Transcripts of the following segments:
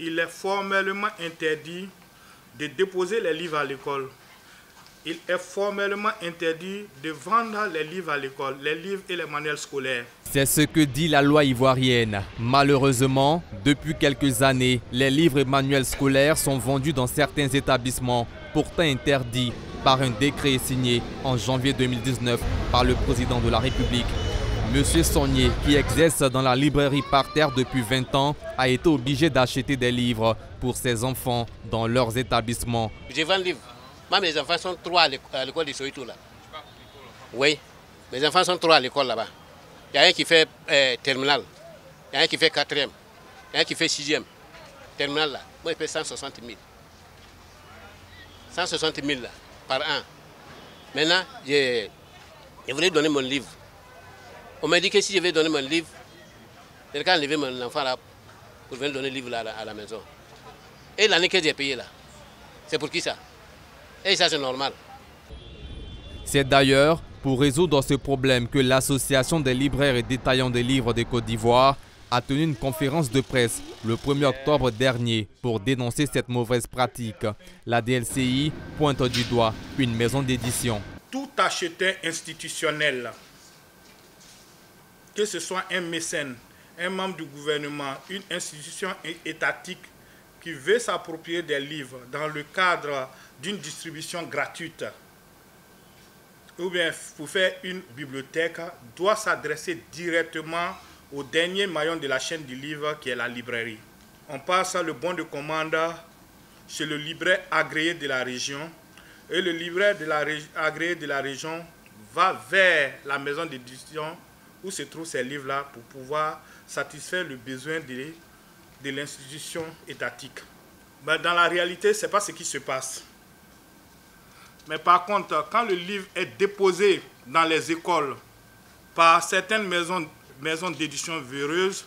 il est formellement interdit de déposer les livres à l'école. Il est formellement interdit de vendre les livres à l'école, les livres et les manuels scolaires. C'est ce que dit la loi ivoirienne. Malheureusement, depuis quelques années, les livres et manuels scolaires sont vendus dans certains établissements, pourtant interdits par un décret signé en janvier 2019 par le président de la République. Monsieur Sonnier, qui exerce dans la librairie Parterre depuis 20 ans, a été obligé d'acheter des livres pour ses enfants dans leurs établissements. Je vends des livres. Moi, mes enfants sont 3 à l'école de Soweto là. Oui, mes enfants sont 3 à l'école là-bas. Il y a un qui fait terminal, il y a un qui fait 4e, il y a un qui fait 6e. Terminal là, moi je paie 160 000. 160 000 là, par an. Maintenant, je voulais donner mon livre. On m'a dit que si je vais donner mon livre, quelqu'un a enlevé mon enfant là pour venir donner le livre là, à la maison. Et l'année que j'ai payé là, c'est pour qui ça? Et ça, c'est normal. C'est d'ailleurs pour résoudre ce problème que l'Association des libraires et détaillants des livres de Côte d'Ivoire a tenu une conférence de presse le 1er octobre dernier pour dénoncer cette mauvaise pratique. La DLCI pointe du doigt une maison d'édition. Tout acheteur institutionnel, que ce soit un mécène, un membre du gouvernement, une institution étatique qui veut s'approprier des livres dans le cadre d'une distribution gratuite ou bien pour faire une bibliothèque, doit s'adresser directement au dernier maillon de la chaîne du livre qui est la librairie. On passe le bon de commande chez le libraire agréé de la région et le libraire agréé de la région va vers la maison d'édition où se trouvent ces livres-là pour pouvoir satisfaire le besoin de l'institution étatique. Mais dans la réalité, ce n'est pas ce qui se passe. Mais par contre, quand le livre est déposé dans les écoles par certaines maisons d'édition véreuses,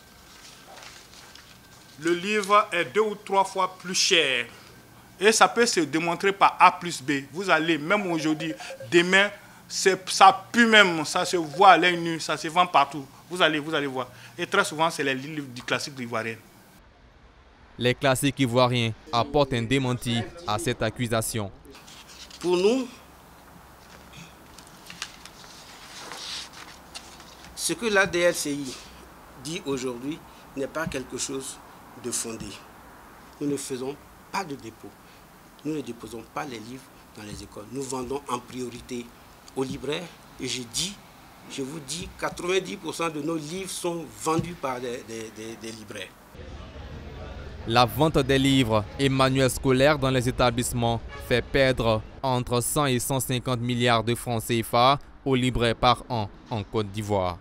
le livre est 2 ou 3 fois plus cher. Et ça peut se démontrer par A plus B. Vous allez, même aujourd'hui, demain, ça pue même, ça se voit à l'œil nu, ça se vend partout. Vous allez voir. Et très souvent, c'est les livres du classique ivoirien. Les classiques ivoiriens apportent un démenti à cette accusation. Pour nous, ce que la DLCI dit aujourd'hui n'est pas quelque chose de fondé. Nous ne faisons pas de dépôt. Nous ne déposons pas les livres dans les écoles. Nous vendons en priorité aux libraires. Et je vous dis, 90% de nos livres sont vendus par des libraires. La vente des livres et manuels scolaires dans les établissements fait perdre entre 100 et 150 milliards de francs CFA aux libraires par an en Côte d'Ivoire.